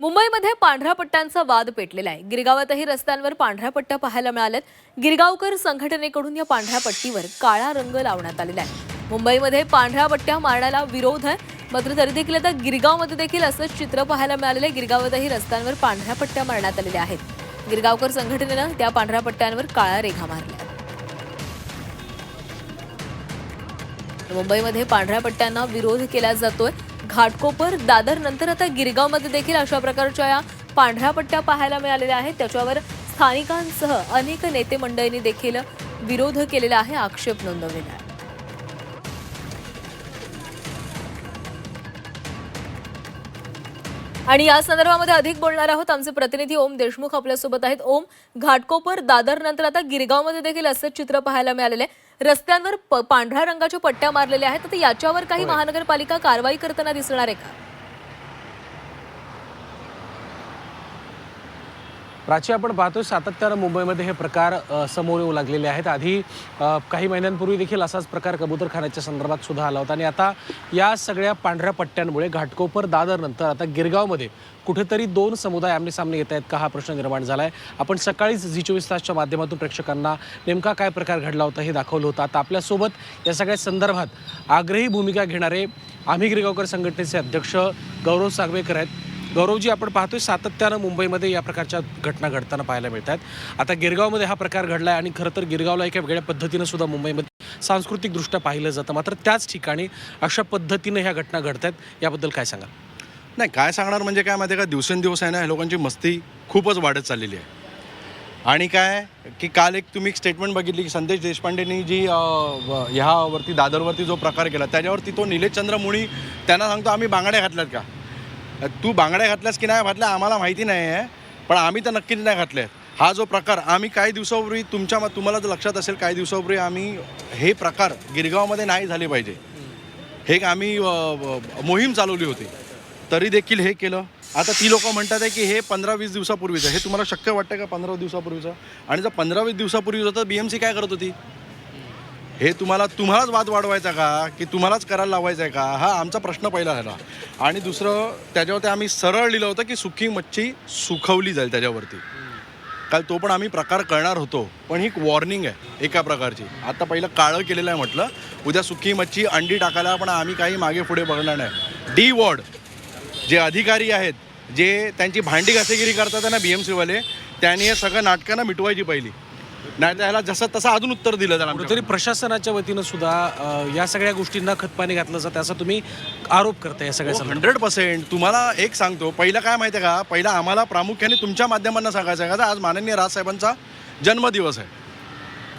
मुंबईमध्ये पांढऱ्या पट्ट्यांचा वाद पेटलेला आहे। गिरगावातही रस्त्यांवर पांढऱ्या पट्ट्या पाहायला मिळाल्यात। गिरगावकर संघटनेकडून या पांढऱ्या पट्टीवर काळा रंग लावण्यात आलेला आहे। मुंबईमध्ये पांढऱ्या पट्ट्या मारण्याला विरोध आहे, मात्र तरी देखील आता गिरगावमध्ये देखील असंच चित्र पाहायला मिळालेलं आहे। गिरगावातही रस्त्यांवर पांढऱ्या पट्ट्या मारण्यात आलेल्या आहेत। गिरगावकर संघटनेनं त्या पांढऱ्या पट्ट्यांवर काळा रेघा मारल्या। मुंबईमध्ये पांढऱ्या पट्ट्यांना विरोध केला जातोय। घाटकोपर दादर नंतर आता गिरगावमध्ये देखील अशा प्रकारच्या या पांढऱ्या पट्ट्या पाहायला मिळालेल्या आहेत। त्याच्यावर स्थानिकांसह अनेक नेते मंडळींनी देखील विरोध केलेला आहे, आक्षेप नोंदवलेला आहे। आणि या संदर्भामध्ये अधिक बोलणार आहोत, आमचे प्रतिनिधी ओम देशमुख आपल्यासोबत आहेत। ओम, घाटकोपर दादर नंतर आता गिरगावमध्ये देखील असंच चित्र पाहायला मिळालेलं आहे। रस्त्यांवर पांढऱ्या रंगाच्या पट्ट्या मारलेल्या आहेत। आता याच्यावर काही महानगरपालिका कारवाई करताना दिसणार आहे का? प्राची, आपण पाहतोय सातत्यानं मुंबईमध्ये हे प्रकार समोर येऊ लागलेले आहेत। आधी काही महिन्यांपूर्वी देखील असाच प्रकार कबूतरखान्याच्या संदर्भात सुद्धा आला होता आणि आता या सगळ्या पांढऱ्या पट्ट्यांमुळे घाटकोपर दादर नंतर आता गिरगावमध्ये कुठेतरी दोन समुदाय आमने सामने येत आहेत का, हा प्रश्न निर्माण झाला आहे। आपण सकाळीच झी24 तासच्या माध्यमातून प्रेक्षकांना नेमका काय प्रकार घडला होता हे दाखवलं होतं। आता आपल्यासोबत या सगळ्या संदर्भात आग्रही भूमिका घेणारे आम्ही गिरगावकर संघटनेचे अध्यक्ष गौरव सागवेकर आहेत। गौरवजी, आपण पाहतोय सातत्यानं मुंबईमध्ये या प्रकारच्या घटना घडताना पाहायला मिळतात। आता गिरगावमध्ये हा प्रकार घडलाय आणि खरं तर गिरगावला एका वेगळ्या पद्धतीनं सुद्धा मुंबईमध्ये सांस्कृतिकदृष्ट्या पाहिलं जातं, मात्र त्याच ठिकाणी अशा पद्धतीनं ह्या घटना घडतात, याबद्दल काय सांगा? नाही, काय सांगणार म्हणजे काय माहिती आहे का, दिवसेंदिवस आहे ना ह्या लोकांची मस्ती खूपच वाढत चाललेली आहे। आणि काय की काल एक तुम्ही स्टेटमेंट बघितली की संदेश देशपांडेंनी जी ह्यावरती दादरवरती जो प्रकार केला त्याच्यावरती तो निलेशचंद्र मुळी त्यांना सांगतो आम्ही बांगड्या घातल्यात का, तू बांगड्या घातल्यास की नाही घातल्या आम्हाला माहिती नाही आहे, पण आम्ही तर नक्कीच नाही घातले। हा जो प्रकार आम्ही काही दिवसापूर्वी तुम्हाला जर लक्षात असेल, काही दिवसापूर्वी आम्ही हे प्रकार गिरगावमध्ये नाही झाले पाहिजे हे आम्ही मोहीम चालवली होती, तरी देखील हे केलं। आता ती लोक म्हणतात आहे की हे 15-20 दिवसापूर्वीचं, हे तुम्हाला शक्य वाटतं का 15 दिवसापूर्वीचं? आणि जर 15-20 दिवसापूर्वी होतं BMC काय करत होती? हे तुम्हालाच वाद वाढवायचा का की तुम्हालाच करायला लावायचं आहे का, हा आमचा प्रश्न पहिला झाला। आणि दुसरं त्याच्यावरती आम्ही सरळ लिहिलं होतं की सुकी मच्छी सुखवली जाईल त्याच्यावरती, काल तो पण आम्ही प्रकार करणार होतो, पण ही वॉर्निंग आहे एका प्रकारची। आता पहिलं काळं केलेलं आहे म्हटलं, उद्या सुकी मच्छी अंडी टाकायला पण आम्ही काही मागे पुढे बघणार नाही। डी वॉर्ड जे अधिकारी आहेत, जे त्यांची भांडी घासेगिरी करतात ना BMCवाले, त्यांनी हे सगळं नाटकांना मिटवायची पहिली, नाही त्याला जसं तसं अजून उत्तर दिलं जाणार। तरी प्रशासनाच्या वतीनं सुद्धा या सगळ्या गोष्टींना खतपाणी घातलं जातं असं तुम्ही आरोप करताय या सगळ्या? 100%। तुम्हाला एक सांगतो, पहिलं काय माहिती आहे का, पहिला आम्हाला प्रामुख्याने तुमच्या माध्यमांना सांगायचं आहे का, आज माननीय राजसाहेबांचा जन्मदिवस आहे,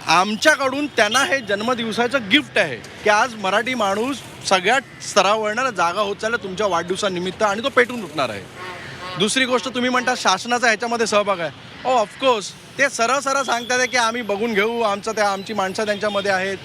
आमच्याकडून त्यांना हे जन्मदिवसाचं गिफ्ट आहे की आज मराठी माणूस सगळ्या स्तरावरनं जागा होत चालला तुमच्या वाढदिवसानिमित्त, आणि तो पेटून उठणार आहे। दुसरी गोष्ट, तुम्ही म्हणता शासनाचा ह्याच्यामध्ये सहभाग आहे, ऑफकोर्स ते सरळ सांगतात की आम्ही बघून घेऊ, आमची माणसं त्यांच्यामध्ये आहेत।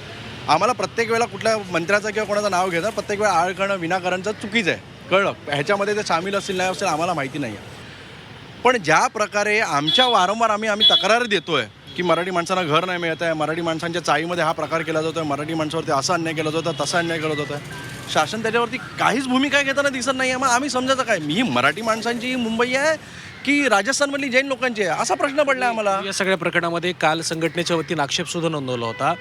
आम्हाला प्रत्येक वेळेला कुठल्या मंत्र्याचं किंवा कोणाचं नाव घेणं, प्रत्येक वेळा आळ करणं विनाकारणचं चुकीचं आहे, कळलं? ह्याच्यामध्ये ते सामील असतील नाही असेल आम्हाला माहिती नाही आहे, पण ज्या प्रकारे वारंवार आम्ही तक्रार देतो आहे की मराठी माणसांना घर नाही मिळत आहे, मराठी माणसांच्या चाळीमध्ये हा प्रकार केला जातो आहे, मराठी माणसावरती असा अन्याय केला जातो, तसा अन्याय केला जातो आहे, शासन त्याच्यावरती काहीच भूमिका घेताना दिसत नाही आहे। मग आम्ही समजायचं काय, ही मराठी माणसांची मुंबई आहे की राजस्थानमधली जैन लोकांची आहे, असा प्रश्न पडला आम्हाला। या सगळ्या प्रकरणामध्ये काल संघटनेच्या वतीनं आक्षेप सुद्धा नोंदवला होता।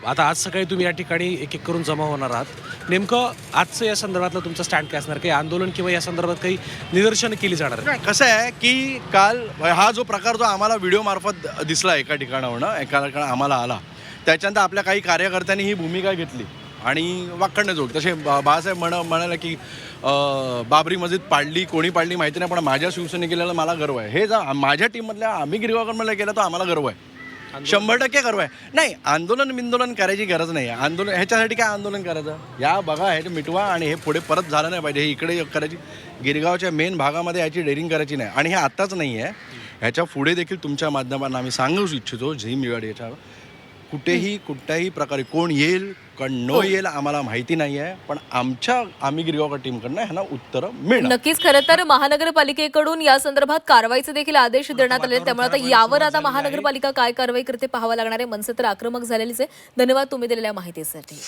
आता आज सकाळी तुम्ही या ठिकाणी एक करून जमा होणार आहात, नेमकं आजचं या संदर्भातलं तुमचं स्टँड काय असणार? काही आंदोलन किंवा या संदर्भात काही निदर्शनं केली जाणार? कसं आहे की काल हा जो प्रकार जो आम्हाला व्हिडिओ मार्फत दिसला एका ठिकाणावरून आम्हाला आला, त्याच्यानंतर आपल्या काही कार्यकर्त्यांनी ही भूमिका घेतली आणि वाकडणे जोड तसे बाळासाहेब म्हणाले की बाबरी मस्जिद पाडली, कोणी पाडली माहिती नाही, पण माझ्या शिवसेनेला मला गर्व आहे। हे जर माझ्या टीममधल्या आम्ही गिरगावकरमधल्या केलं तर आम्हाला गर्व आहे, 100% गर्व आहे। नाही, आंदोलन करायची गरज नाही आहे। आंदोलन ह्याच्यासाठी काय आंदोलन करायचं, या बघा ह्याचे मिटवा, आणि हे पुढे परत झालं नाही पाहिजे, हे इकडे करायची, गिरगावच्या मेन भागामध्ये याची डेअरिंग करायची नाही। आणि हे आत्ताच नाही आहे, ह्याच्या पुढे देखील तुमच्या माध्यमांना आम्ही सांगू इच्छितो, झी मिळाली याच्यावर कुठल्याही प्रकारे कोण येईल कोण न येईल आम्हाला माहिती नाही आहे, पण आम्ही गिरगावकर टीमकडनं ह्यांना उत्तर मिळणार नक्कीच। खरं तर महानगरपालिकेकडून या संदर्भात कारवाईचे देखील आदेश देण्यात आले, त्यामुळे आता यावर महानगरपालिका काय कारवाई करते पाहावं लागणार आहे। मनसे तर आक्रमक झालेलीच आहे। धन्यवाद तुम्ही दिलेल्या माहितीसाठी।